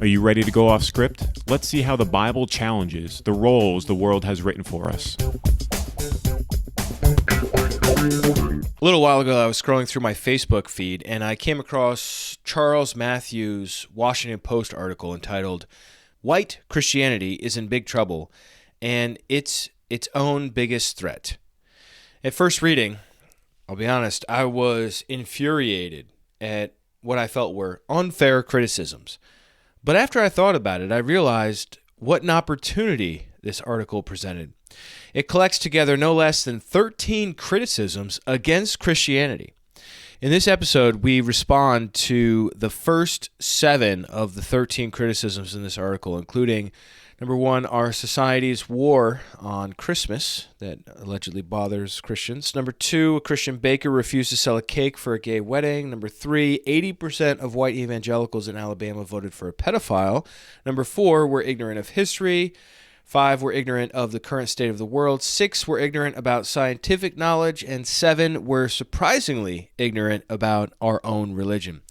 Are you ready to go off script? Let's see how the Bible challenges the roles the world has written for us. A little while ago, I was scrolling through my Facebook feed, and I came across Charles Matthews' Washington Post article entitled, "White Christianity is in Big Trouble, and it's its own biggest threat." At first reading, I'll be honest, I was infuriated at what I felt were unfair criticisms. But after I thought about it, I realized what an opportunity this article presented. It collects together no less than 13 criticisms against Christianity. In this episode, we respond to the first 7 of the 13 criticisms in this article, including, number 1, our society's war on Christmas that allegedly bothers Christians. Number 2, a Christian baker refused to sell a cake for a gay wedding. Number 3, 80% of white evangelicals in Alabama voted for a pedophile. Number 4, we're ignorant of history. 5, we're ignorant of the current state of the world. 6, we're ignorant about scientific knowledge. And 7, we're surprisingly ignorant about our own religion.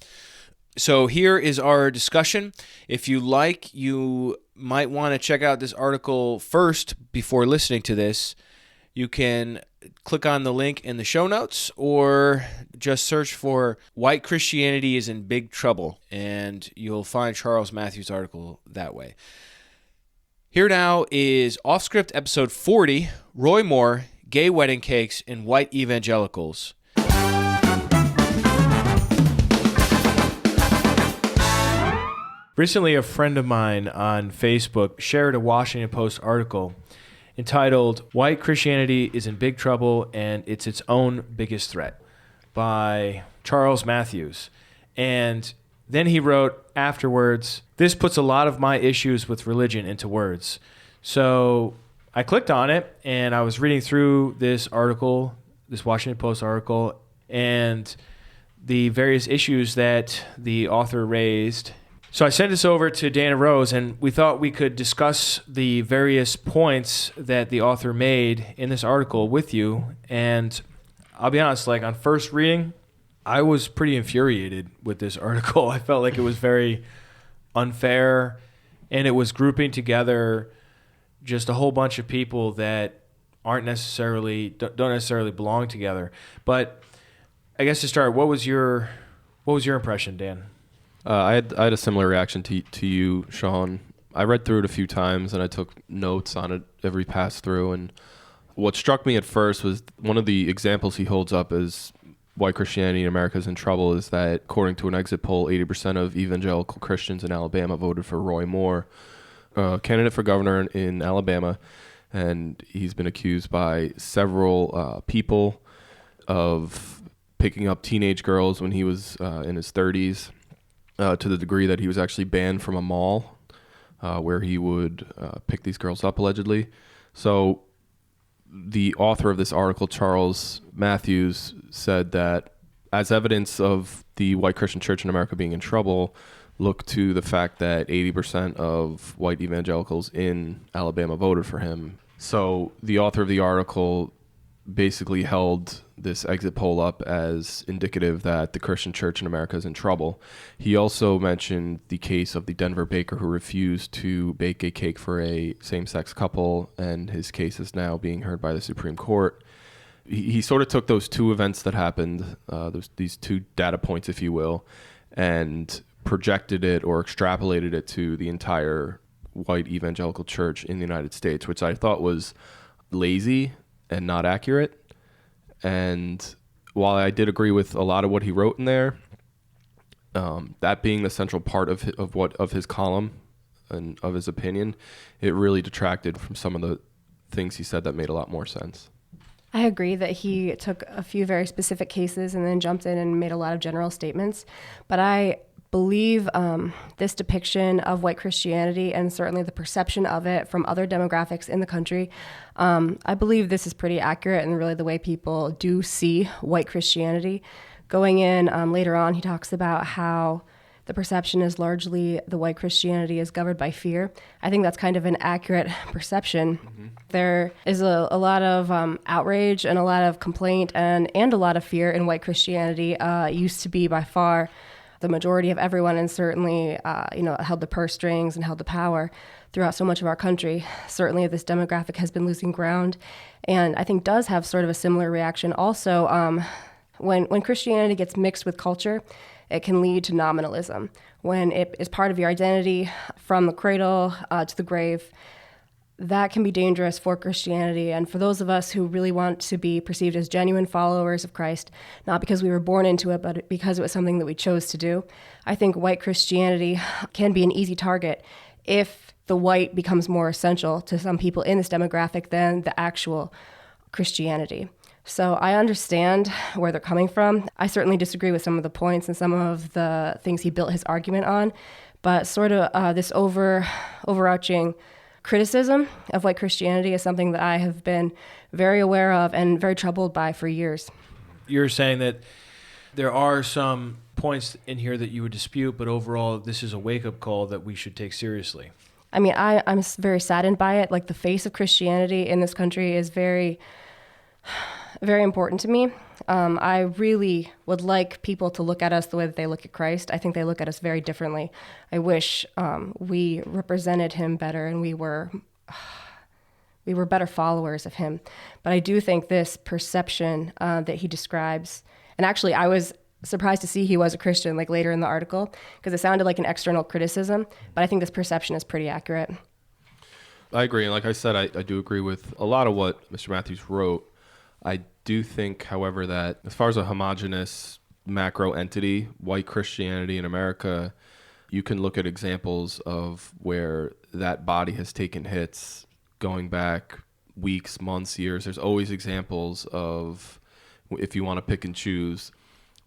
So here is our discussion. If you like, you might want to check out this article first before listening to this. You can click on the link in the show notes or just search for "White Christianity is in Big Trouble," and you'll find Charles Matthews' article that way. Here now is Off Script episode 40, Roy Moore, Gay Wedding Cakes and White Evangelicals. Recently, a friend of mine on Facebook shared a Washington Post article entitled, "White Christianity is in Big Trouble and it's its own biggest threat," by Charles Matthews. And then he wrote afterwards, "This puts a lot of my issues with religion into words." So I clicked on it and I was reading through this article, this Washington Post article, and the various issues that the author raised. So I sent this over to Dana Rose, and we thought we could discuss the various points that the author made in this article with you. And I'll be honest, like on first reading, I was pretty infuriated with this article. I felt like it was very unfair, and it was grouping together just a whole bunch of people that don't necessarily belong together. But I guess to start, what was your impression, Dan? I had a similar reaction to you, Sean. I read through it a few times and I took notes on it every pass through. And what struck me at first was one of the examples he holds up as white Christianity in America is in trouble is that, according to an exit poll, 80% of evangelical Christians in Alabama voted for Roy Moore, candidate for governor in Alabama. And he's been accused by several people of picking up teenage girls when he was in his 30s. To the degree that he was actually banned from a mall where he would pick these girls up, allegedly. So the author of this article, Charles Matthews, said that as evidence of the white Christian church in America being in trouble, look to the fact that 80% of white evangelicals in Alabama voted for him. So the author of the article basically held this exit poll up as indicative that the Christian church in America is in trouble. He also mentioned the case of the Denver baker who refused to bake a cake for a same-sex couple, and his case is now being heard by the Supreme Court. He sort of took those two events that happened, these two data points, if you will, and projected it or extrapolated it to the entire white evangelical church in the United States, which I thought was lazy and not accurate. And while I did agree with a lot of what he wrote in there, that being the central part of his column and of his opinion, it really detracted from some of the things he said that made a lot more sense. I agree that he took a few very specific cases and then jumped in and made a lot of general statements. But I believe this depiction of white Christianity, and certainly the perception of it from other demographics in the country, I believe this is pretty accurate and really the way people do see white Christianity. Going in later on, he talks about how the perception is largely the white Christianity is governed by fear. I think that's kind of an accurate perception. There is a lot of outrage and a lot of complaint and a lot of fear in white Christianity. It used to be by far the majority of everyone, and certainly, held the purse strings and held the power throughout so much of our country. Certainly, this demographic has been losing ground, and I think does have sort of a similar reaction. Also, when Christianity gets mixed with culture, it can lead to nominalism. When it is part of your identity from the cradle to the grave, that can be dangerous for Christianity and for those of us who really want to be perceived as genuine followers of Christ, not because we were born into it, but because it was something that we chose to do. I think white Christianity can be an easy target if the white becomes more essential to some people in this demographic than the actual Christianity. So I understand where they're coming from. I certainly disagree with some of the points and some of the things he built his argument on, but sort of this overarching criticism of white Christianity is something that I have been very aware of and very troubled by for years. You're saying that there are some points in here that you would dispute, but overall, this is a wake-up call that we should take seriously. I mean, I'm very saddened by it. Like, the face of Christianity in this country is very, very important to me. I really would like people to look at us the way that they look at Christ. I think they look at us very differently. I wish we represented him better and we were better followers of him. But I do think this perception that he describes, and actually I was surprised to see he was a Christian like later in the article, because it sounded like an external criticism, but I think this perception is pretty accurate. I agree. And like I said, I do agree with a lot of what Mr. Matthews wrote. I do think, however, that as far as a homogenous macro entity, white Christianity in America, you can look at examples of where that body has taken hits going back weeks, months, years. There's always examples of, if you want to pick and choose,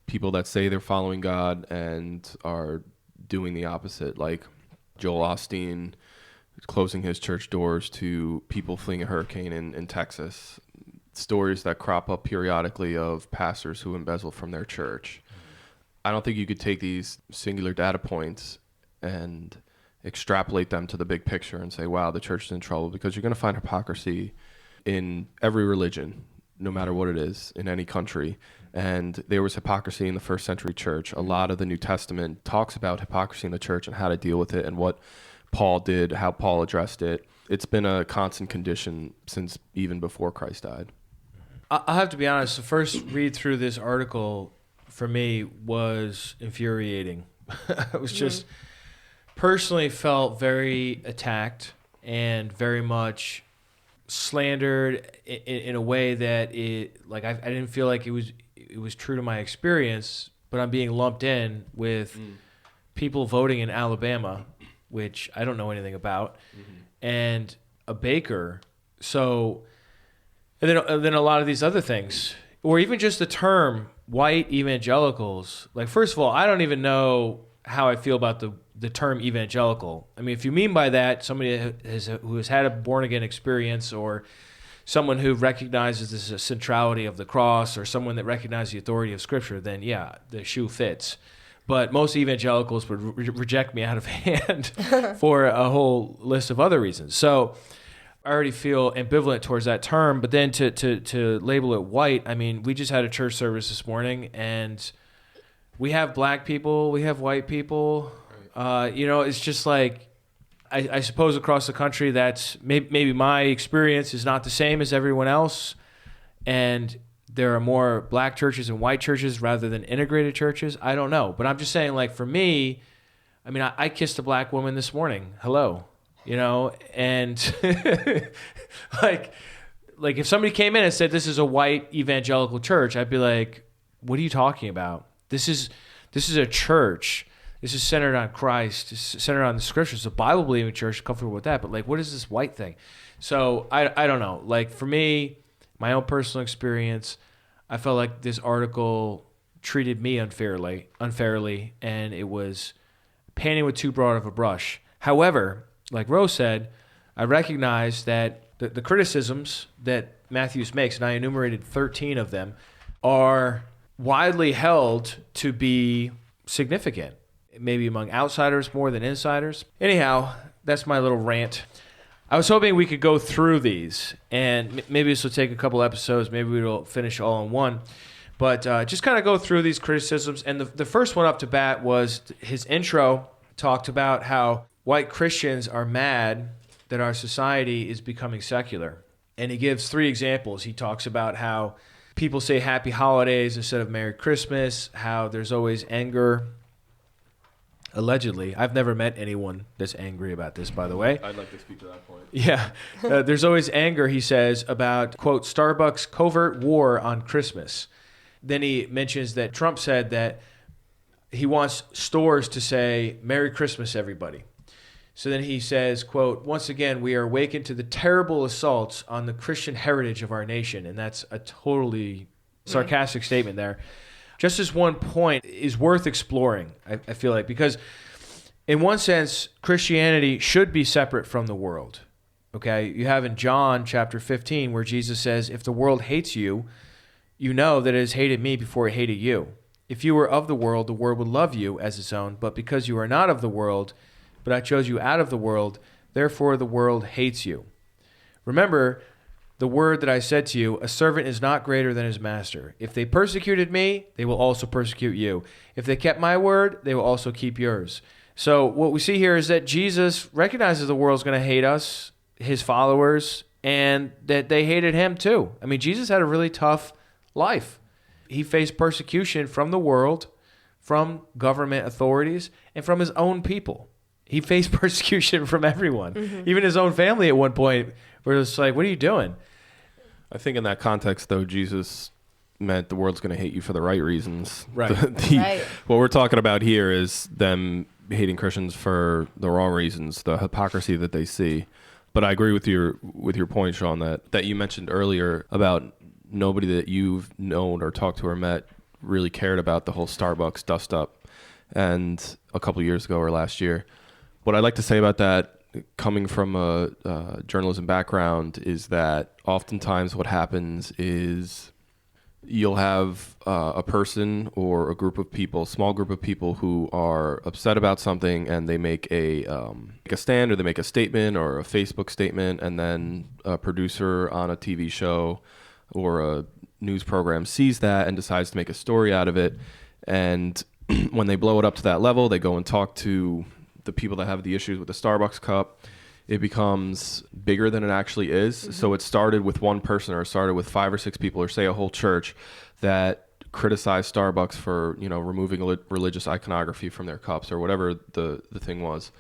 people that say they're following God and are doing the opposite, like Joel Osteen closing his church doors to people fleeing a hurricane in Texas. Stories that crop up periodically of pastors who embezzle from their church. I don't think you could take these singular data points and extrapolate them to the big picture and say, wow, the church is in trouble, because you're going to find hypocrisy in every religion, no matter what it is, in any country. And there was hypocrisy in the first century church. A lot of the New Testament talks about hypocrisy in the church and how to deal with it and what Paul did, how Paul addressed it. It's been a constant condition since even before Christ died. I have to be honest, the first read through this article for me was infuriating. I was just personally felt very attacked and very much slandered in a way that I didn't feel like it was true to my experience, but I'm being lumped in with people voting in Alabama, which I don't know anything about, and a baker. So, and then a lot of these other things, or even just the term white evangelicals. Like, first of all, I don't even know how I feel about the term evangelical. I mean, if you mean by that somebody who has had a born-again experience, or someone who recognizes the centrality of the cross, or someone that recognizes the authority of Scripture, then yeah, the shoe fits. But most evangelicals would reject me out of hand for a whole list of other reasons. So I already feel ambivalent towards that term. But then to label it white, I mean, we just had a church service this morning, and we have black people, we have white people. It's just like, I suppose across the country, that's maybe my experience is not the same as everyone else, and there are more black churches and white churches rather than integrated churches. I don't know, but I'm just saying, like, for me, I mean, I kissed a black woman this morning. Hello, and like if somebody came in and said this is a white evangelical church, I'd be like, what are you talking about? This is a church. This is centered on Christ. It's centered on the Scriptures. The Bible-believing church, comfortable with that. But, like, what is this white thing? So I don't know. Like, for me, my own personal experience, I felt like this article treated me unfairly, and it was painting with too broad of a brush. However, like Rose said, I recognize that the criticisms that Matthews makes, and I enumerated 13 of them, are widely held to be significant. maybe among outsiders more than insiders. Anyhow, that's my little rant. I was hoping we could go through these, and maybe this will take a couple episodes. Maybe we'll finish all in one. But just kind of go through these criticisms. And the first one up to bat was his intro talked about how white Christians are mad that our society is becoming secular. And he gives 3 examples. He talks about how people say happy holidays instead of Merry Christmas, how there's always anger. Allegedly. I've never met anyone that's angry about this, by the way. I'd like to speak to that point. Yeah. There's always anger, he says, about, quote, Starbucks' covert war on Christmas. Then he mentions that Trump said that he wants stores to say, Merry Christmas, everybody. So then he says, quote, once again, we are awakened to the terrible assaults on the Christian heritage of our nation. And that's a totally sarcastic statement there. Just as one point is worth exploring, I feel like, because in one sense, Christianity should be separate from the world. Okay, you have in John chapter 15 where Jesus says, if the world hates you, you know that it has hated me before it hated you. If you were of the world would love you as its own, but because you are not of the world, but I chose you out of the world, therefore the world hates you. Remember the word that I said to you, a servant is not greater than his master. If they persecuted me, they will also persecute you. If they kept my word, they will also keep yours. So what we see here is that Jesus recognizes the world's going to hate us, his followers, and that they hated him too. I mean, Jesus had a really tough life. He faced persecution from the world, from government authorities, and from his own people. He faced persecution from everyone. Mm-hmm. Even his own family at one point were just like, what are you doing? I think in that context, though, Jesus meant the world's going to hate you for the right reasons. Right. Right. What we're talking about here is them hating Christians for the wrong reasons, the hypocrisy that they see. But I agree with your point, Sean, that you mentioned earlier about nobody that you've known or talked to or met really cared about the whole Starbucks dust up, and a couple years ago or last year. What I'd like to say about that, coming from a journalism background, is that oftentimes what happens is you'll have a person or a group of people, small group of people who are upset about something, and they make a stand, or they make a statement or a Facebook statement, and then a producer on a TV show or a news program sees that and decides to make a story out of it. And when they blow it up to that level, they go and talk to the people that have the issues with the Starbucks cup. It becomes bigger than it actually is. Mm-hmm. So it started with one person, or it started with 5 or 6 people, or say a whole church that criticized Starbucks for, removing religious iconography from their cups, or whatever the thing was.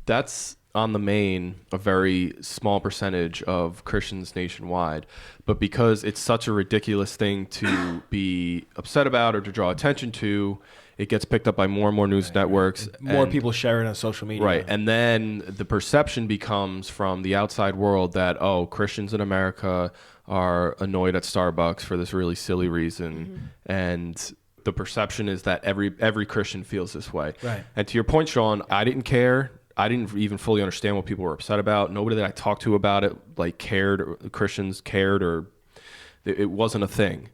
That's on the main a very small percentage of Christians nationwide. But because it's such a ridiculous thing to be upset about or to draw attention to, it gets picked up by more and more news networks. More people share it on social media. Right. And then the perception becomes from the outside world that, Christians in America are annoyed at Starbucks for this really silly reason. Mm-hmm. And the perception is that every Christian feels this way. Right. And to your point, Sean, I didn't care. I didn't even fully understand what people were upset about. Nobody that I talked to about it cared, or Christians cared, or it wasn't a thing.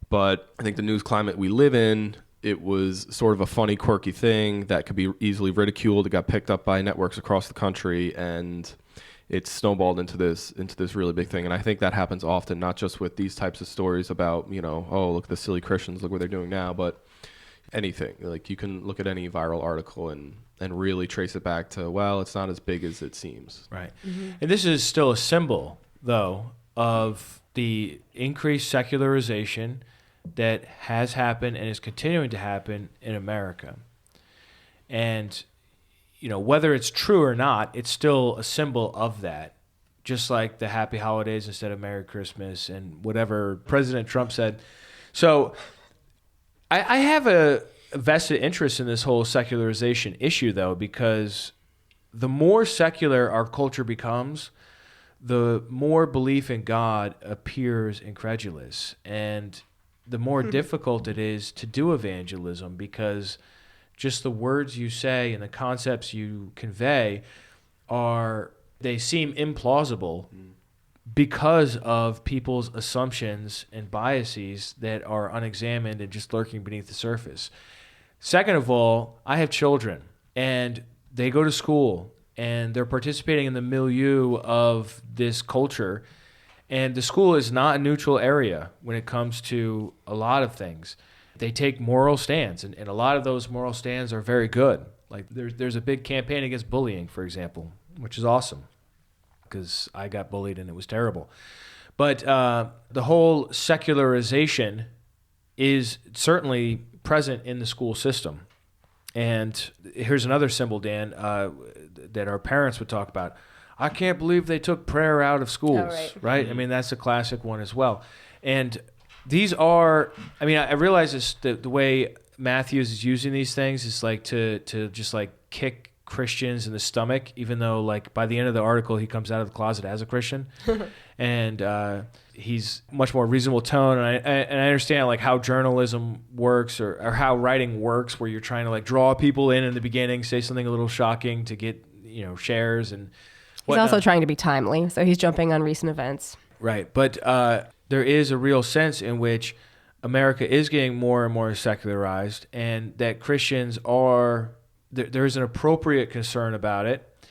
But I think the news climate we live in, it was sort of a funny, quirky thing that could be easily ridiculed. It got picked up by networks across the country, and it snowballed into this really big thing. And I think that happens often, not just with these types of stories about, look at the silly Christians, look what they're doing now, but anything. Like, you can look at any viral article and really trace it back to, well, it's not as big as it seems. Right. Mm-hmm. And this is still a symbol, though, of the increased secularization that has happened and is continuing to happen in America. And, whether it's true or not, it's still a symbol of that. Just like the happy holidays instead of Merry Christmas and whatever President Trump said. So I have a vested interest in this whole secularization issue, though, because the more secular our culture becomes, the more belief in God appears incredulous. And the more difficult it is to do evangelism, because just the words you say and the concepts you convey they seem implausible because of people's assumptions and biases that are unexamined and just lurking beneath the surface. Second of all, I have children, and they go to school, and they're participating in the milieu of this culture. And the school is not a neutral area when it comes to a lot of things. They take moral stands, and a lot of those moral stands are very good. Like there's a big campaign against bullying, for example, which is awesome because I got bullied and it was terrible. But the whole secularization is certainly present in the school system. And here's another symbol, Dan, that our parents would talk about. I can't believe they took prayer out of schools, right? I mean, that's a classic one as well. And these are, I mean, I realize this, the way Matthews is using these things is like to just like kick Christians in the stomach, even though like by the end of the article, he comes out of the closet as a Christian. And he's much more reasonable tone. And I understand like how journalism works or how writing works, where you're trying to like draw people in the beginning, say something a little shocking to get, shares and whatnot. He's also trying to be timely, so he's jumping on recent events. Right. But there is a real sense in which America is getting more and more secularized, and that Christians are, there's an appropriate concern about it.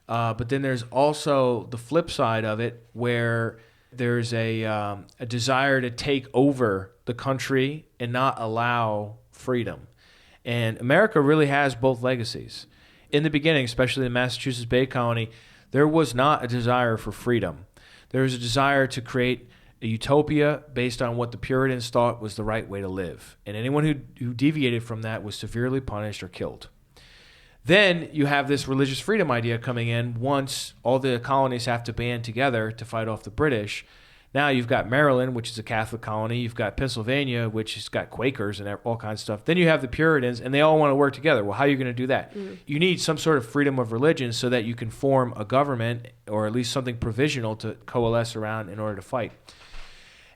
But then there's also the flip side of it, where there's a desire to take over the country and not allow freedom. And America really has both legacies. In the beginning, especially in the Massachusetts Bay Colony, there was not a desire for freedom. There was a desire to create a utopia based on what the Puritans thought was the right way to live. And anyone who deviated from that was severely punished or killed. Then you have this religious freedom idea coming in once all the colonies have to band together to fight off the British. Now you've got Maryland, which is a Catholic colony. You've got Pennsylvania, which has got Quakers and all kinds of stuff. Then you have the Puritans, and they all want to work together. Well, how are you going to do that? You need some sort of freedom of religion so that you can form a government, or at least something provisional to coalesce around in order to fight.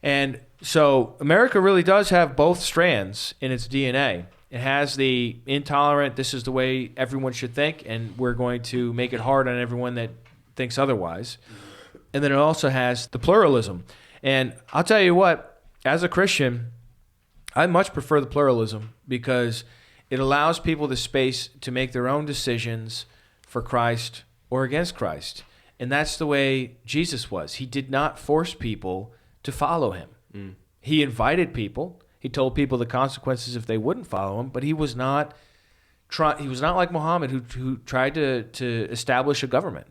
And so America really does have both strands in its DNA. It has the intolerant, this is the way everyone should think, and we're going to make it hard on everyone that thinks otherwise. And then it also has the pluralism. And I'll tell you what, as a Christian, I much prefer the pluralism because it allows people the space to make their own decisions for Christ or against Christ. And that's the way Jesus was. He did not force people to follow him. He invited people. He told people the consequences if they wouldn't follow him, but he was not like Muhammad who tried to establish a government.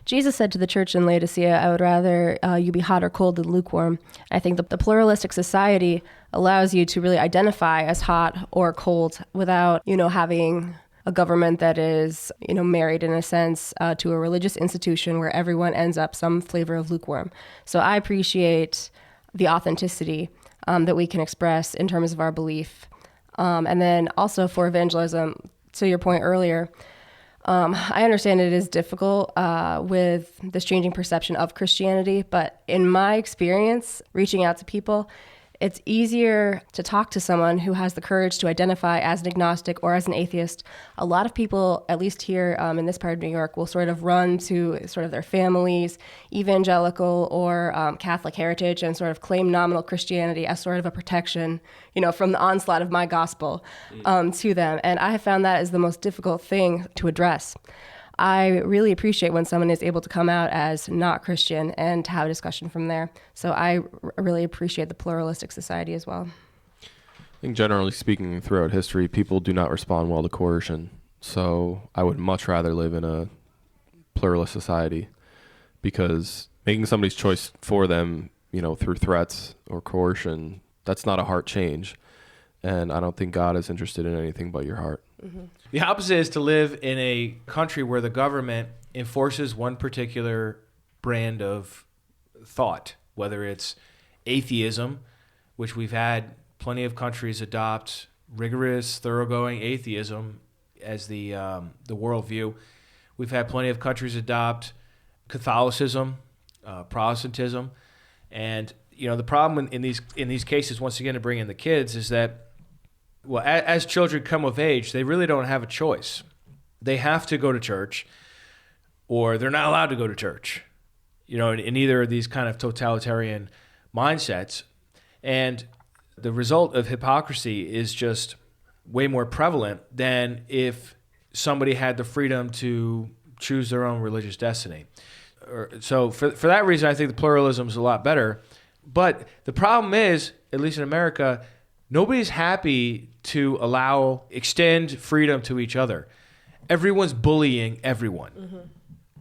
Jesus said to the church in Laodicea, I would rather you be hot or cold than lukewarm. I think the pluralistic society allows you to really identify as hot or cold without, having a government that is, married in a sense to a religious institution where everyone ends up some flavor of lukewarm. So I appreciate the authenticity that we can express in terms of our belief. And then also for evangelism, to your point earlier, I understand it is difficult with this changing perception of Christianity, but in my experience, reaching out to people, it's easier to talk to someone who has the courage to identify as an agnostic or as an atheist. A lot of people, at least here in this part of New York, will sort of run to sort of their families, evangelical or Catholic heritage, and sort of claim nominal Christianity as sort of a protection, from the onslaught of my gospel to them. And I have found that is the most difficult thing to address. I really appreciate when someone is able to come out as not Christian and to have a discussion from there. So I really appreciate the pluralistic society as well. I think generally speaking, throughout history, people do not respond well to coercion. So I would much rather live in a pluralist society, because making somebody's choice for them, through threats or coercion, that's not a heart change. And I don't think God is interested in anything but your heart. The opposite is to live in a country where the government enforces one particular brand of thought, whether it's atheism, which we've had plenty of countries adopt rigorous, thoroughgoing atheism as the worldview. We've had plenty of countries adopt Catholicism, Protestantism, and the problem in these cases, once again, to bring in the kids, is that, well, as children come of age, they really don't have a choice. They have to go to church, or they're not allowed to go to church, in either of these kind of totalitarian mindsets. And the result of hypocrisy is just way more prevalent than if somebody had the freedom to choose their own religious destiny. So for that reason, I think the pluralism is a lot better. But the problem is, at least in America, nobody's happy to extend freedom to each other. Everyone's bullying everyone. Mm-hmm.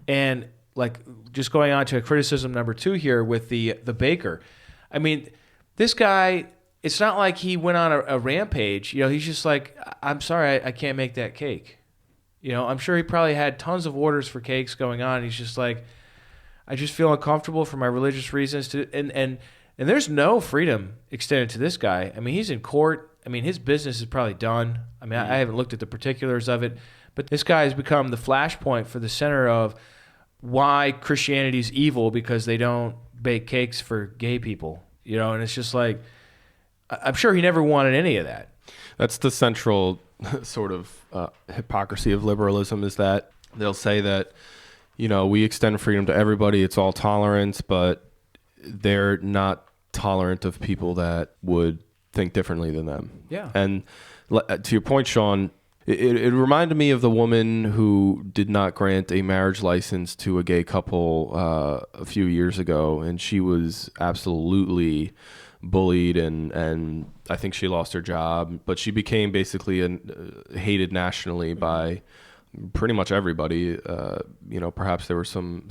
And like, just going on to criticism number 2 here with the baker. I mean, this guy, it's not like he went on a rampage. You know, he's just like, I'm sorry, I can't make that cake. You know, I'm sure he probably had tons of orders for cakes going on. He's just like, I just feel uncomfortable for my religious reasons and there's no freedom extended to this guy. I mean, he's in court. I mean, his business is probably done. I mean, I haven't looked at the particulars of it, but this guy has become the flashpoint for the center of why Christianity is evil, because they don't bake cakes for gay people, you know, and it's just like, I'm sure he never wanted any of that. That's the central sort of hypocrisy of liberalism, is that they'll say that, you know, we extend freedom to everybody, it's all tolerance, but they're not tolerant of people that would think differently than them. Yeah. And to your point, Sean, it reminded me of the woman who did not grant a marriage license to a gay couple a few years ago, and she was absolutely bullied, and I think she lost her job, but she became basically hated nationally by pretty much everybody. You know, perhaps there were some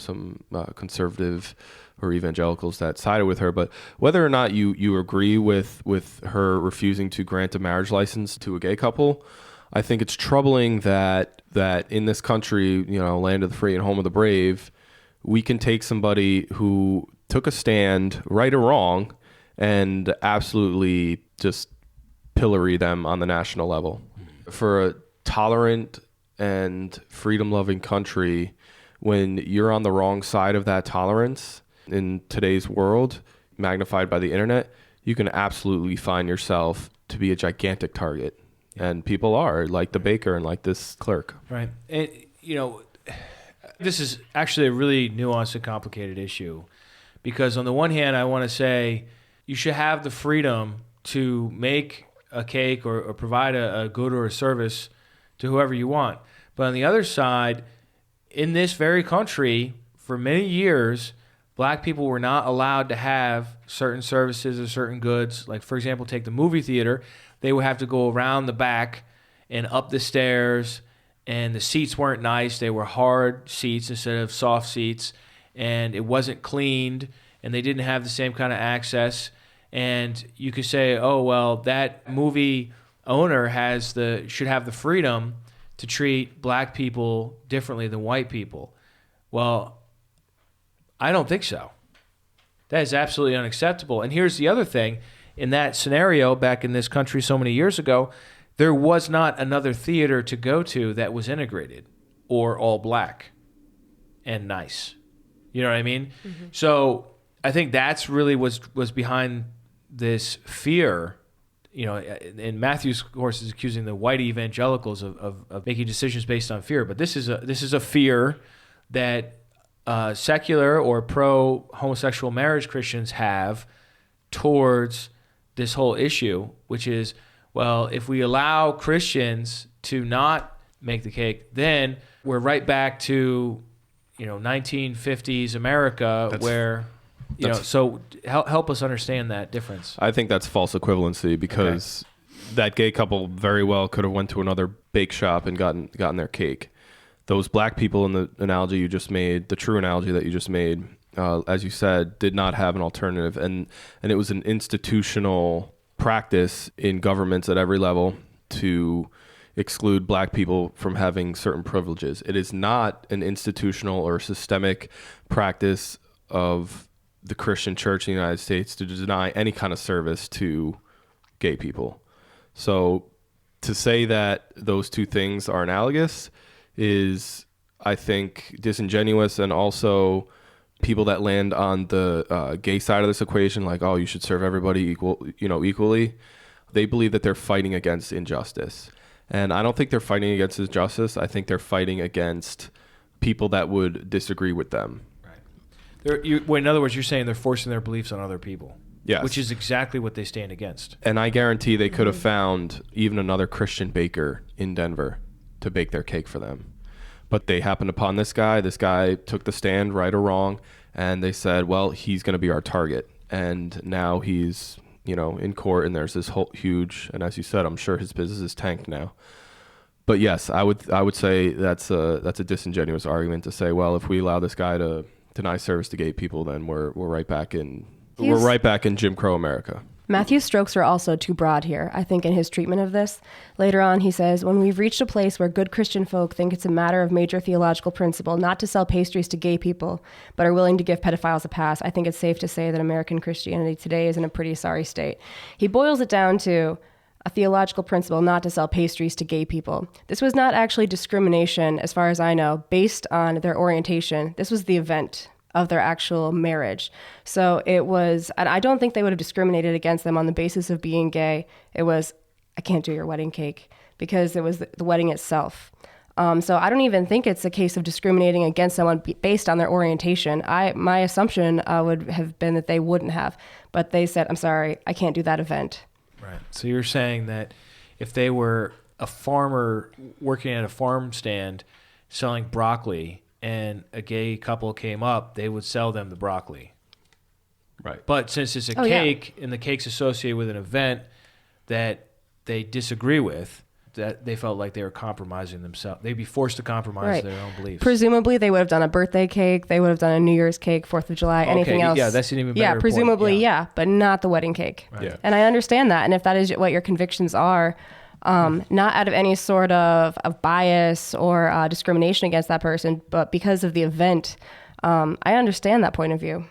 conservative or evangelicals that sided with her, but whether or not you agree with her refusing to grant a marriage license to a gay couple, I think it's troubling that in this country, you know, land of the free and home of the brave, we can take somebody who took a stand, right or wrong, and absolutely just pillory them on the national level. For a tolerant and freedom-loving country, when you're on the wrong side of that tolerance in today's world, magnified by the internet, you can absolutely find yourself to be a gigantic target. And people are, like the baker and like this clerk. Right. And, you know, this is actually a really nuanced and complicated issue, because on the one hand, I want to say you should have the freedom to make a cake or provide a good or a service to whoever you want. But on the other side, in this very country, for many years, black people were not allowed to have certain services or certain goods. Like, for example, take the movie theater. They would have to go around the back and up the stairs, and the seats weren't nice. They were hard seats instead of soft seats, and it wasn't cleaned, and they didn't have the same kind of access. And you could say, oh, well, that movie owner should have the freedom to treat black people differently than white people. Well, I don't think so. That is absolutely unacceptable. And here's the other thing. In that scenario, back in this country so many years ago, there was not another theater to go to that was integrated or all black and nice. You know what I mean? Mm-hmm. So I think that's really was behind this fear. You know, and Matthew's, of course, is accusing the white evangelicals of making decisions based on fear. But this is a fear that secular or pro-homosexual marriage Christians have towards this whole issue, which is, well, if we allow Christians to not make the cake, then we're right back to, you know, 1950s America, so help us understand that difference. I think that's false equivalency, because that gay couple very well could have went to another bake shop and gotten their cake. Those black people in the analogy you just made, the true analogy that you just made, as you said, did not have an alternative. And it was an institutional practice in governments at every level to exclude black people from having certain privileges. It is not an institutional or systemic practice of the Christian church in the United States to deny any kind of service to gay people. So to say that those two things are analogous is, I think, disingenuous, and also people that land on the gay side of this equation, like, oh, you should serve everybody equally, they believe that they're fighting against injustice. And I don't think they're fighting against injustice. I think they're fighting against people that would disagree with them. Right. In other words, you're saying they're forcing their beliefs on other people. Yes. Which is exactly what they stand against. And I guarantee they could have found even another Christian baker in Denver to bake their cake for them. But they happened upon this guy. This guy took the stand, right or wrong, and they said, well, he's going to be our target. And now he's, in court, and there's this whole huge, and as you said, I'm sure his business is tanked now. But yes, I would say that's a disingenuous argument to say, well, if we allow this guy to deny service to gay people, then we're right back in Jim Crow America. Matthew's strokes are also too broad here, I think, in his treatment of this. Later on, he says, when we've reached a place where good Christian folk think it's a matter of major theological principle not to sell pastries to gay people, but are willing to give pedophiles a pass, I think it's safe to say that American Christianity today is in a pretty sorry state. He boils it down to a theological principle not to sell pastries to gay people. This was not actually discrimination, as far as I know, based on their orientation. This was the event of their actual marriage. So it was, and I don't think they would have discriminated against them on the basis of being gay. It was, I can't do your wedding cake, because it was the wedding itself. So I don't even think it's a case of discriminating against someone based on their orientation. My assumption would have been that they wouldn't have, but they said, I'm sorry, I can't do that event. Right. So you're saying that if they were a farmer working at a farm stand selling broccoli, and a gay couple came up, they would sell them the broccoli. Right. But since it's a cake, and the cake's associated with an event that they disagree with, that they felt like they were compromising themselves. They'd be forced to compromise their own beliefs. Presumably, they would have done a birthday cake. They would have done a New Year's cake, 4th of July, anything else. Yeah, that's an even better Yeah, presumably, point. yeah, but not the wedding cake. Right. Yeah. And I understand that. And if that is what your convictions are, not out of any sort of bias or discrimination against that person, but because of the event, I understand that point of view.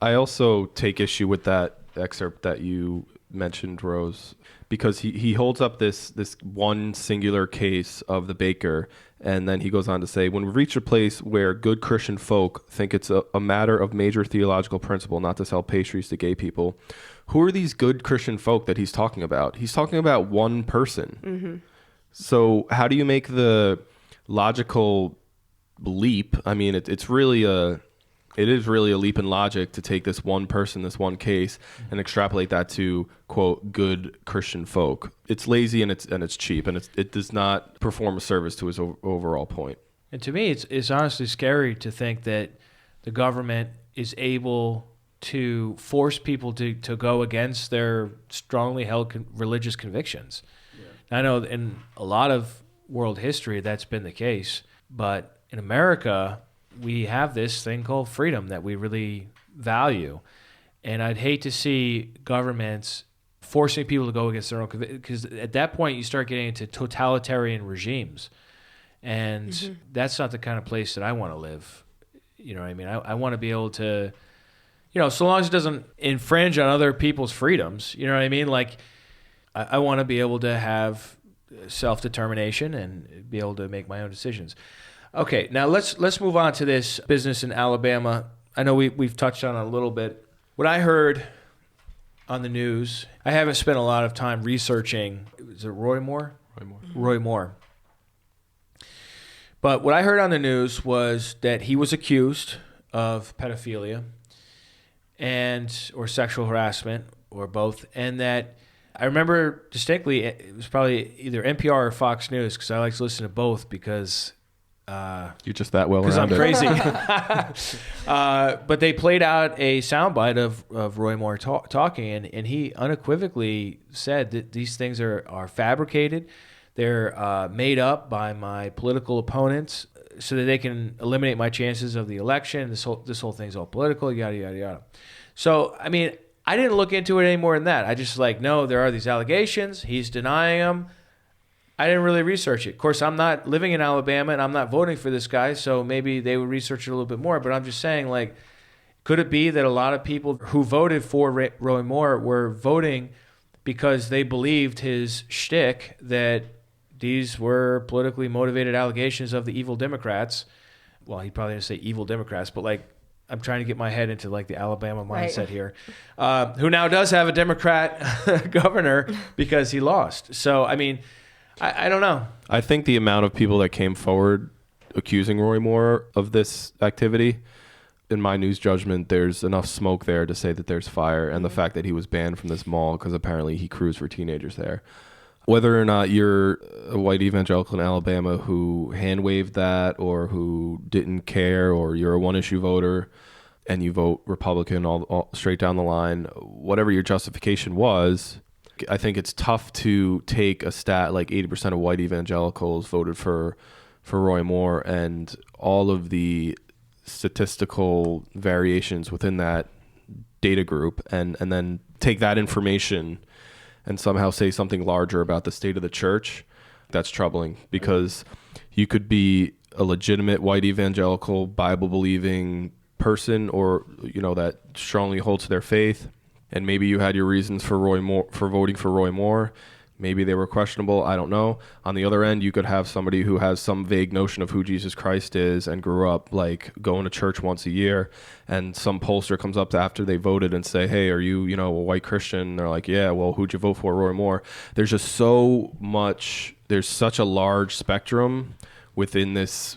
I also take issue with that excerpt that you mentioned, Rose, because he holds up this one singular case of the baker, and then he goes on to say, when we reach a place where good Christian folk think it's a matter of major theological principle not to sell pastries to gay people, who are these good Christian folk that he's talking about? He's talking about one person. Mm-hmm. So how do you make the logical leap? I mean, it is really a leap in logic to take this one person, this one case, and extrapolate that to, quote, good Christian folk. It's lazy and it's cheap, and it does not perform a service to his overall point. And to me, it's honestly scary to think that the government is able to force people to go against their strongly held religious convictions. Yeah. I know in a lot of world history that's been the case, but in America, we have this thing called freedom that we really value. And I'd hate to see governments forcing people to go against their own convictions, because at that point you start getting into totalitarian regimes. And that's not the kind of place that I want to live. You know what I mean? I want to be able to, so long as it doesn't infringe on other people's freedoms, you know what I mean? Like, I want to be able to have self-determination and be able to make my own decisions. Okay, now let's move on to this business in Alabama. I know we've touched on it a little bit. What I heard on the news, I haven't spent a lot of time researching. Is it Roy Moore? Roy Moore. But what I heard on the news was that he was accused of pedophilia or sexual harassment, or both, and that I remember distinctly it was probably either NPR or Fox News, because I like to listen to both because you're just that well around. Because I'm crazy. But they played out a soundbite of Roy Moore talking, and he unequivocally said that these things are fabricated. They're made up by my political opponents so that they can eliminate my chances of the election. This whole thing's all political, yada, yada, yada. So, I mean, I didn't look into it any more than that. I just no, there are these allegations. He's denying them. I didn't really research it. Of course, I'm not living in Alabama, and I'm not voting for this guy, so maybe they would research it a little bit more. But I'm just saying, could it be that a lot of people who voted for Roy Moore were voting because they believed his shtick that these were politically motivated allegations of the evil Democrats? Well, he probably didn't say evil Democrats, but I'm trying to get my head into the Alabama mindset here, who now does have a Democrat governor because he lost. So, I mean, I don't know. I think the amount of people that came forward accusing Roy Moore of this activity in my news judgment, there's enough smoke there to say that there's fire, and the fact that he was banned from this mall because apparently he cruised for teenagers there. Whether or not you're a white evangelical in Alabama who hand waved that or who didn't care, or you're a one-issue voter and you vote Republican all straight down the line, whatever your justification was, I think it's tough to take a stat like 80% of white evangelicals voted for Roy Moore and all of the statistical variations within that data group and then take that information and somehow say something larger about the state of the church. That's troubling, because you could be a legitimate white evangelical Bible believing person, or that strongly holds to their faith, and maybe you had your reasons for voting for Roy Moore. Maybe they were questionable. I don't know. On the other end, you could have somebody who has some vague notion of who Jesus Christ is and grew up like going to church once a year, and some pollster comes up to after they voted and say, "Hey, are you, a white Christian?" And they're like, "Yeah." Well, who'd you vote for? Roy Moore. There's just there's such a large spectrum within this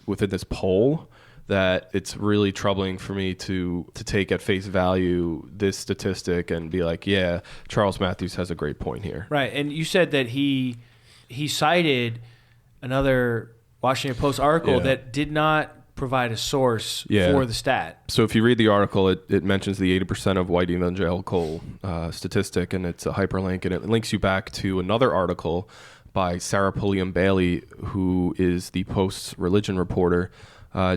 poll that it's really troubling for me to take at face value this statistic and be like, yeah, Charles Matthews has a great point here. Right, and you said that he cited another Washington Post article that did not provide a source for the stat. So if you read the article, it mentions the 80% of white evangelical statistic, and it's a hyperlink, and it links you back to another article by Sarah Pulliam Bailey, who is the Post's religion reporter.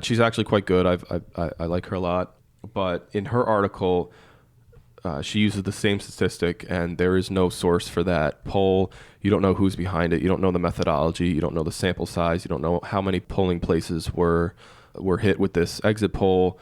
She's actually quite good. I like her a lot. But in her article, she uses the same statistic, and there is no source for that poll. You don't know who's behind it. You don't know the methodology. You don't know the sample size. You don't know how many polling places were hit with this exit poll.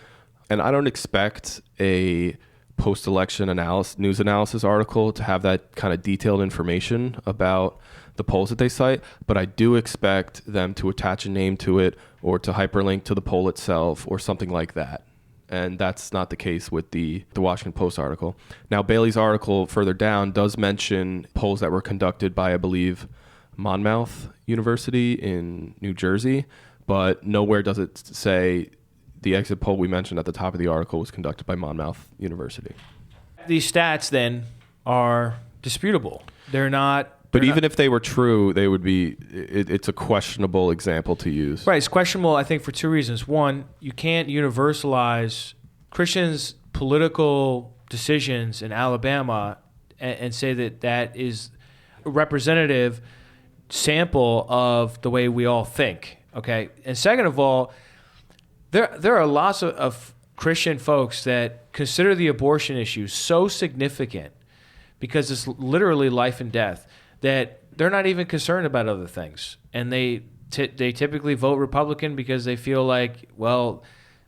And I don't expect a post-election news analysis article to have that kind of detailed information about the polls that they cite, but I do expect them to attach a name to it or to hyperlink to the poll itself or something like that. And that's not the case with the Washington Post article. Now, Bailey's article further down does mention polls that were conducted by, I believe, Monmouth University in New Jersey, but nowhere does it say the exit poll we mentioned at the top of the article was conducted by Monmouth University. These stats, then, are disputable. They're not... But even if they were true, they would be. It's a questionable example to use. Right, it's questionable, I think, for two reasons. One, you can't universalize Christians' political decisions in Alabama and say that is a representative sample of the way we all think. Okay, and second of all, there are lots of Christian folks that consider the abortion issue so significant because it's literally life and death, that they're not even concerned about other things. And they typically vote Republican because they feel like, well,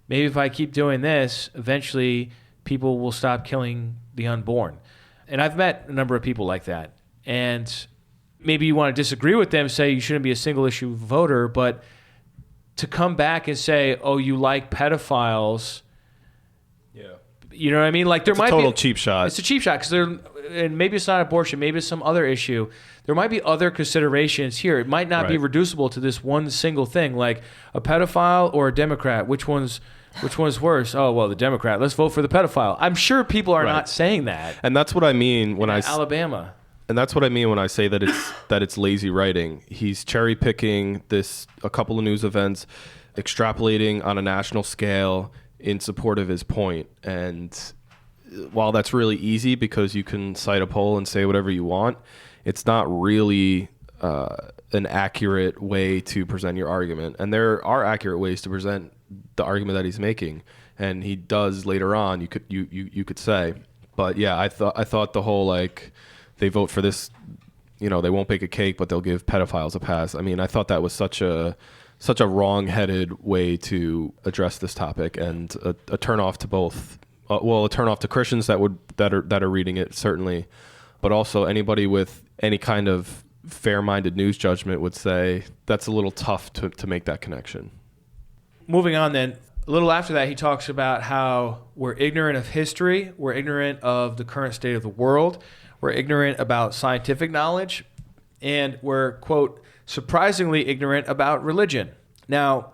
maybe if I keep doing this, eventually people will stop killing the unborn. And I've met a number of people like that. And maybe you want to disagree with them, say you shouldn't be a single issue voter, but to come back and say, oh, you like pedophiles... You know what I mean? Like there might be a total cheap shot. It's a cheap shot because and maybe it's not abortion, maybe it's some other issue. There might be other considerations here. It might not be reducible to this one single thing, like a pedophile or a Democrat. Which one's worse? Oh well, the Democrat. Let's vote for the pedophile. I'm sure people are not saying that. And that's what I mean when Alabama. And that's what I mean when I say that it's lazy writing. He's cherry picking a couple of news events, extrapolating on a national scale in support of his point. And while that's really easy because you can cite a poll and say whatever you want, it's not really an accurate way to present your argument. And there are accurate ways to present the argument that he's making, and he does later on. You could say, but yeah, I thought the whole like they vote for this, they won't bake a cake, but they'll give pedophiles a pass. I mean, I thought that was such a wrong-headed way to address this topic, and a turnoff to both. A turnoff to Christians that are reading it, certainly, but also anybody with any kind of fair-minded news judgment would say that's a little tough to make that connection. Moving on, then, a little after that, he talks about how we're ignorant of history, we're ignorant of the current state of the world, we're ignorant about scientific knowledge, and we're, quote, surprisingly ignorant about religion. Now,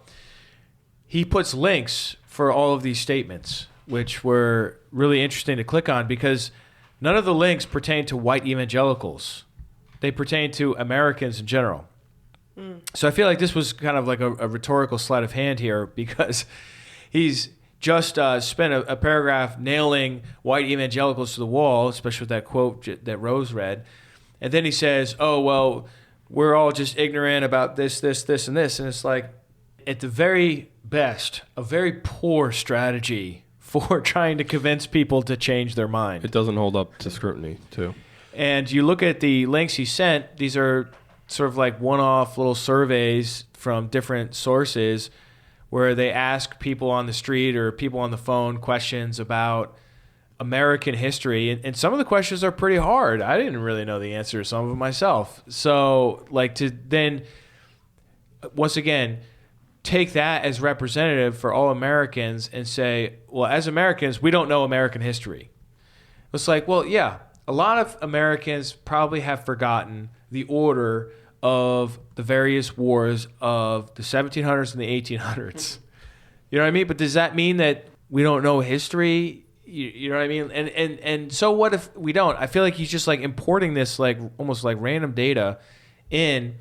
he puts links for all of these statements, which were really interesting to click on because none of the links pertain to white evangelicals. They pertain to Americans in general. So I feel like this was kind of like a rhetorical sleight of hand here because he's just spent a paragraph nailing white evangelicals to the wall, especially with that quote that Rose read. And then he says, oh, well, we're all just ignorant about this, and this. And it's like, at the very best, a very poor strategy for trying to convince people to change their mind. It doesn't hold up to scrutiny, too. And you look at the links he sent, these are sort of like one-off little surveys from different sources where they ask people on the street or people on the phone questions about American history. And some of the questions are pretty hard. I didn't really know the answer to some of them myself. So, like, to then, once again, take that as representative for all Americans and say, well, as Americans, we don't know American history. It's like, well, yeah, a lot of Americans probably have forgotten the order of the various wars of the 1700s and the 1800s. You know what I mean? But does that mean that we don't know history? You know what I mean? And so what if we don't? I feel like he's just like importing this like almost like random data in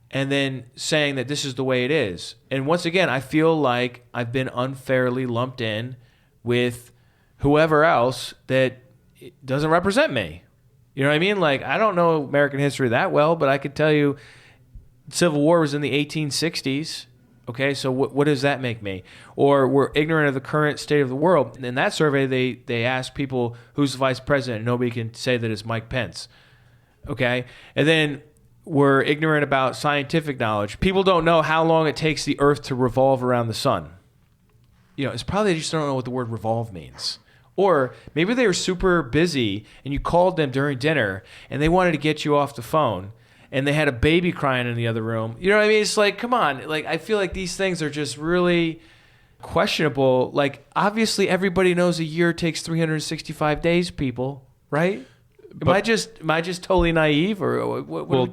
and then saying that this is the way it is. And once again, I feel like I've been unfairly lumped in with whoever else that doesn't represent me. You know what I mean? Like, I don't know American history that well, but I could tell you Civil War was in the 1860s. Okay, so what does that make me? Or we're ignorant of the current state of the world. And in that survey, they asked people who's the vice president, and nobody can say that it's Mike Pence. Okay, and then we're ignorant about scientific knowledge. People don't know how long it takes the Earth to revolve around the sun. You know, it's probably they just don't know what the word revolve means. Or maybe they were super busy and you called them during dinner and they wanted to get you off the phone and they had a baby crying in the other room. You know what I mean? It's like, come on. Like, I feel like these things are just really questionable. Like, obviously everybody knows a year takes 365 days, people, right? Am I just totally naive or what? Well,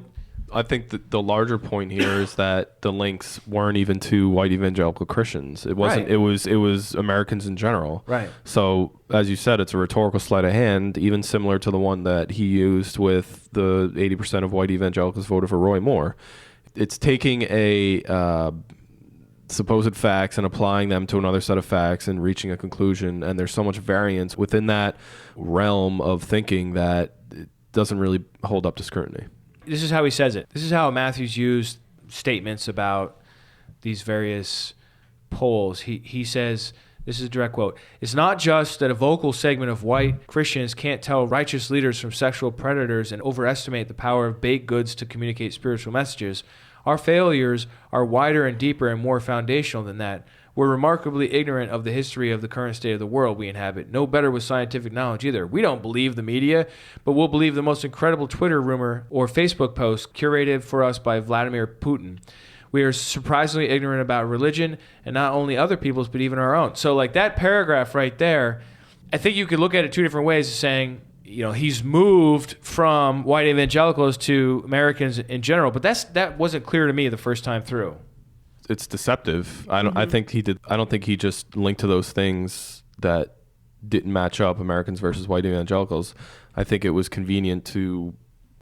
I think the larger point here is that the links weren't even to white evangelical Christians. It wasn't. Right. It was Americans in general. Right. So as you said, it's a rhetorical sleight of hand, even similar to the one that he used with the 80% of white evangelicals voted for Roy Moore. It's taking a supposed facts and applying them to another set of facts and reaching a conclusion. And there's so much variance within that realm of thinking that it doesn't really hold up to scrutiny. This is how he says it. This is how Matthews used statements about these various polls. He says, this is a direct quote, "It's not just that a vocal segment of white Christians can't tell righteous leaders from sexual predators and overestimate the power of baked goods to communicate spiritual messages. Our failures are wider and deeper and more foundational than that. We're remarkably ignorant of the history of the current state of the world we inhabit. No better with scientific knowledge either. We don't believe the media, but we'll believe the most incredible Twitter rumor or Facebook post curated for us by Vladimir Putin. We are surprisingly ignorant about religion, and not only other people's, but even our own." So like that paragraph right there, I think you could look at it two different ways, saying, you know, he's moved from white evangelicals to Americans in general, but that wasn't clear to me the first time through. It's deceptive. I think he did. I don't think he just linked to those things that didn't match up, Americans versus white evangelicals. I think it was convenient to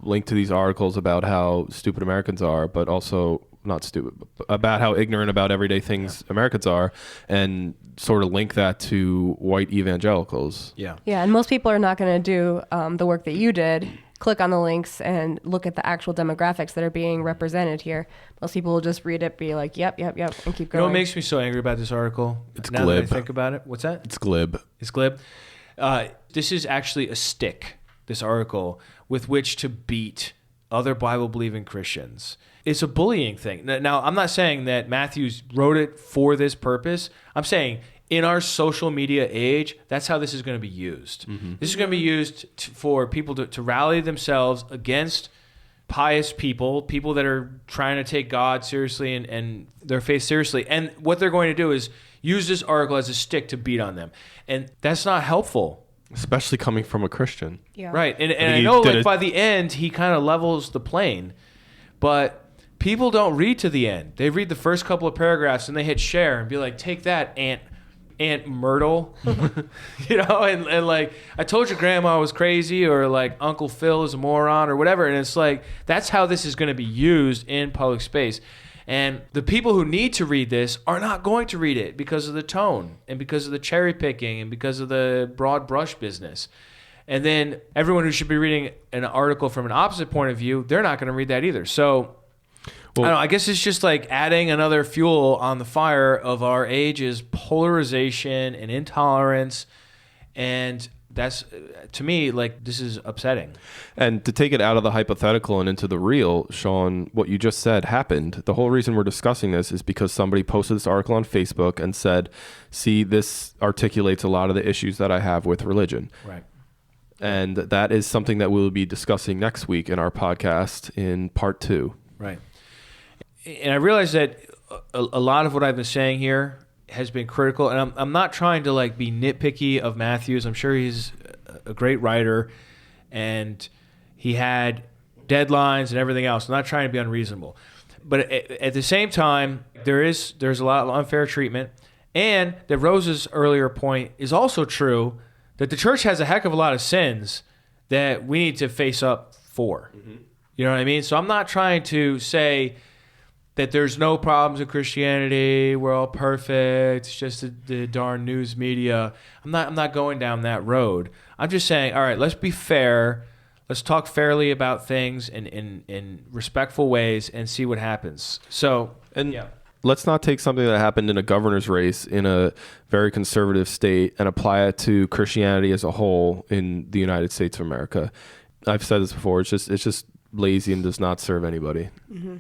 link to these articles about how stupid Americans are, but also not stupid, about how ignorant about everyday things Americans are, and sort of link that to white evangelicals. Yeah. Yeah, and most people are not going to do the work that you did, click on the links and look at the actual demographics that are being represented here. Most people will just read it, be like, yep, and keep You going. know what makes me so angry about this article? It's now glib. that I think about it. What's that? It's glib. It's glib. This is actually a stick, this article, with which to beat other Bible-believing Christians. It's a bullying thing. Now, I'm not saying that Matthews wrote it for this purpose. I'm saying in our social media age, that's how this is going to be used. Mm-hmm. This is going to be used for people to rally themselves against pious people that are trying to take God seriously and their faith seriously. And what they're going to do is use this article as a stick to beat on them. And that's not helpful. Especially coming from a Christian. Yeah. Right. And I know like by the end, he kind of levels the plane. But people don't read to the end. They read the first couple of paragraphs and they hit share and be like, take that, Aunt Aunt Myrtle, and like, I told your grandma was crazy, or like Uncle Phil is a moron, or whatever. And it's like, that's how this is going to be used in public space. And the people who need to read this are not going to read it because of the tone and because of the cherry picking and because of the broad brush business. And then everyone who should be reading an article from an opposite point of view, they're not going to read that either. So I don't know, I guess it's just like adding another fuel on the fire of our age's polarization and intolerance. And that's, to me, like, this is upsetting. And to take it out of the hypothetical and into the real, Sean, what you just said happened. The whole reason we're discussing this is because somebody posted this article on Facebook and said, see, this articulates a lot of the issues that I have with religion. Right. And that is something that we'll be discussing next week in our podcast in part 2. Right. And I realize that a lot of what I've been saying here has been critical, and I'm not trying to like be nitpicky of Matthews. I'm sure he's a great writer, and he had deadlines and everything else. I'm not trying to be unreasonable, but at the same time, there's a lot of unfair treatment, and that Rose's earlier point is also true, that the church has a heck of a lot of sins that we need to face up for. Mm-hmm. You know what I mean? So I'm not trying to say that there's no problems in Christianity, we're all perfect, it's just the darn news media. I'm not going down that road. I'm just saying, all right, let's be fair. Let's talk fairly about things in respectful ways and see what happens. So, let's not take something that happened in a governor's race in a very conservative state and apply it to Christianity as a whole in the United States of America. I've said this before. It's just lazy and does not serve anybody. Mm-hmm.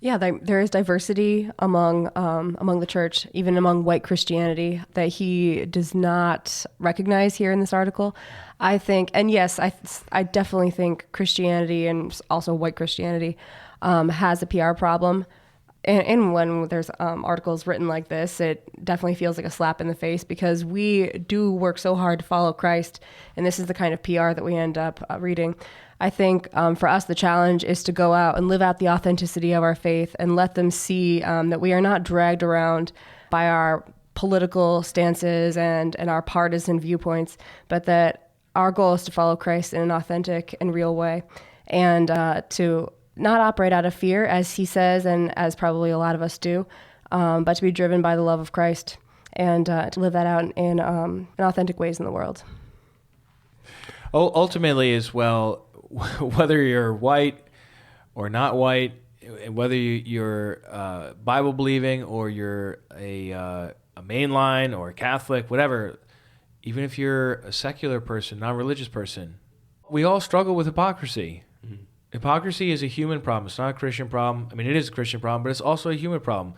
Yeah, there is diversity among the church, even among white Christianity, that he does not recognize here in this article. I think, and yes, I definitely think Christianity and also white Christianity has a PR problem. And when there's articles written like this, it definitely feels like a slap in the face, because we do work so hard to follow Christ, and this is the kind of PR that we end up reading. I think for us, the challenge is to go out and live out the authenticity of our faith and let them see that we are not dragged around by our political stances and our partisan viewpoints, but that our goal is to follow Christ in an authentic and real way, and to not operate out of fear, as he says, and as probably a lot of us do, but to be driven by the love of Christ and to live that out in authentic ways in the world. Ultimately, as well, whether you're white or not white, whether you're Bible believing or you're a mainline or a Catholic, whatever, even if you're a secular person, non-religious person, we all struggle with hypocrisy. Mm-hmm. Hypocrisy is a human problem. It's not a Christian problem. I mean, it is a Christian problem, but it's also a human problem.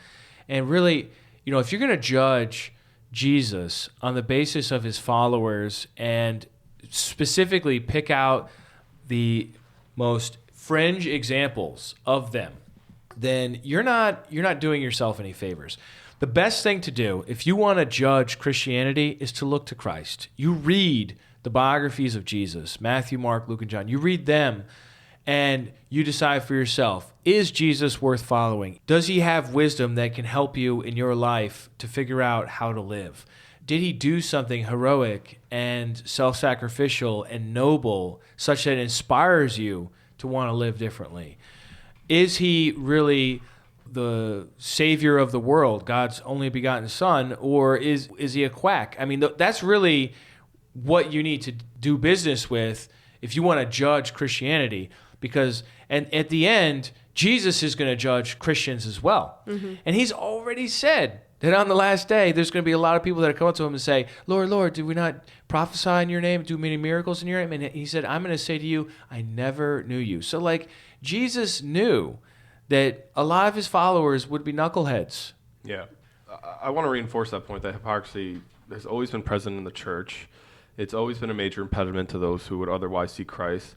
And really, if you're going to judge Jesus on the basis of his followers and specifically pick out the most fringe examples of them, then you're not doing yourself any favors. The best thing to do if you want to judge Christianity is to look to Christ. You read the biographies of Jesus, Matthew, Mark, Luke, and John. You read them and you decide for yourself, is Jesus worth following? Does he have wisdom that can help you in your life to figure out how to live? Did he do something heroic and self-sacrificial and noble such that it inspires you to want to live differently? Is he really the savior of the world, God's only begotten son, or is he a quack? I mean, that's really what you need to do business with if you want to judge Christianity, because and at the end, Jesus is going to judge Christians as well. Mm-hmm. And he's already said that on the last day, there's going to be a lot of people that come up to him and say, Lord, Lord, did we not prophesy in your name, do many miracles in your name? And he said, I'm going to say to you, I never knew you. So like Jesus knew that a lot of his followers would be knuckleheads. Yeah. I want to reinforce that point, that hypocrisy has always been present in the church. It's always been a major impediment to those who would otherwise see Christ.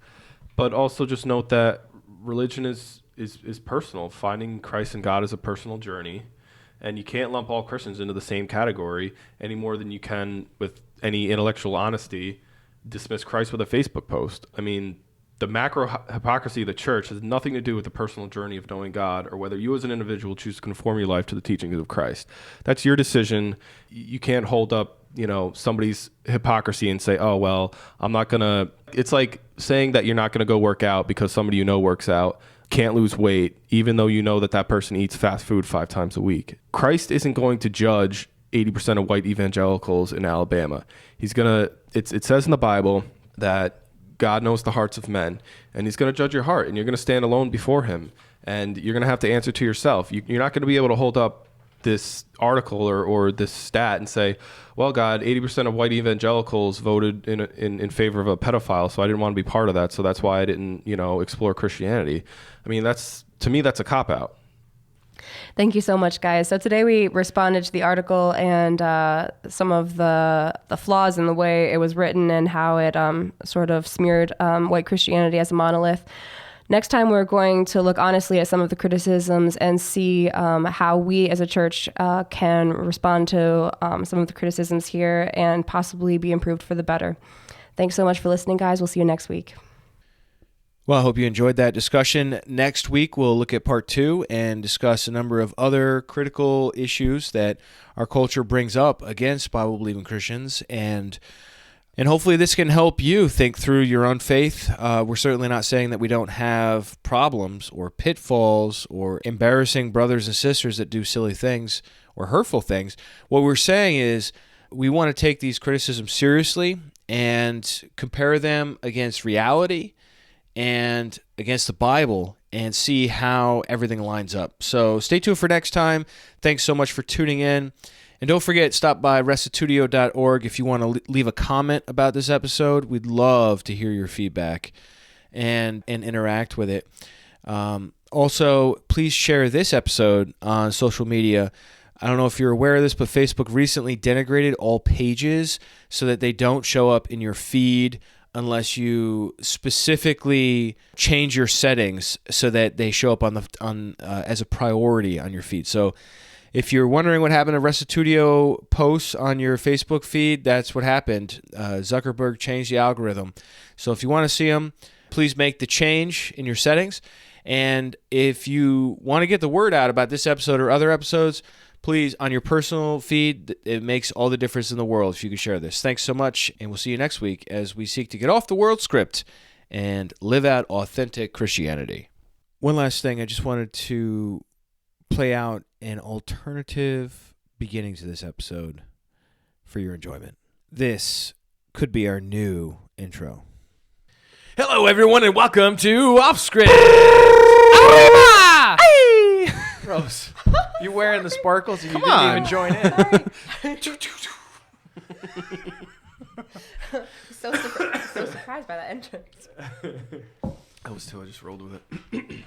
But also just note that religion is personal. Finding Christ and God is a personal journey. And you can't lump all Christians into the same category any more than you can, with any intellectual honesty, dismiss Christ with a Facebook post. I mean, The macro hypocrisy of the church has nothing to do with the personal journey of knowing God or whether you as an individual choose to conform your life to the teachings of Christ. That's your decision. You can't hold up, somebody's hypocrisy and say, oh, well, I'm not going to. It's like saying that you're not going to go work out because somebody works out, can't lose weight, even though you know that person eats fast food 5 times a week. Christ isn't going to judge 80% of white evangelicals in Alabama. He's going to, it says in the Bible that God knows the hearts of men, and he's going to judge your heart, and you're going to stand alone before him, and you're going to have to answer to yourself. You're not going to be able to hold up this article or this stat and say, well, God, 80% of white evangelicals voted in favor of a pedophile, so I didn't want to be part of that, so that's why I didn't, explore Christianity. I mean, to me, that's a cop-out. Thank you so much, guys. So today we responded to the article and some of the flaws in the way it was written and how it sort of smeared white Christianity as a monolith. Next time, we're going to look honestly at some of the criticisms and see how we as a church can respond to some of the criticisms here and possibly be improved for the better. Thanks so much for listening, guys. We'll see you next week. Well, I hope you enjoyed that discussion. Next week, we'll look at part 2 and discuss a number of other critical issues that our culture brings up against Bible-believing Christians. And hopefully this can help you think through your own faith. We're certainly not saying that we don't have problems or pitfalls or embarrassing brothers and sisters that do silly things or hurtful things. What we're saying is we want to take these criticisms seriously and compare them against reality and against the Bible and see how everything lines up. So stay tuned for next time. Thanks so much for tuning in. And don't forget, stop by restitutio.org if you want to leave a comment about this episode. We'd love to hear your feedback and interact with it. Also, please share this episode on social media. I don't know if you're aware of this, but Facebook recently denigrated all pages so that they don't show up in your feed unless you specifically change your settings so that they show up as a priority on your feed. So if you're wondering what happened to Restitutio posts on your Facebook feed, that's what happened. Zuckerberg changed the algorithm. So if you want to see them, please make the change in your settings. And if you want to get the word out about this episode or other episodes, please, on your personal feed, it makes all the difference in the world if you could share this. Thanks so much, and we'll see you next week as we seek to get off the world script and live out authentic Christianity. One last thing, I just wanted to play out an alternative beginning to this episode for your enjoyment. This could be our new intro. Hello, everyone, and welcome to Off Script. Gross. You're wearing the sparkles and you didn't even join in. So surprised by that entrance. I was too. I just rolled with it.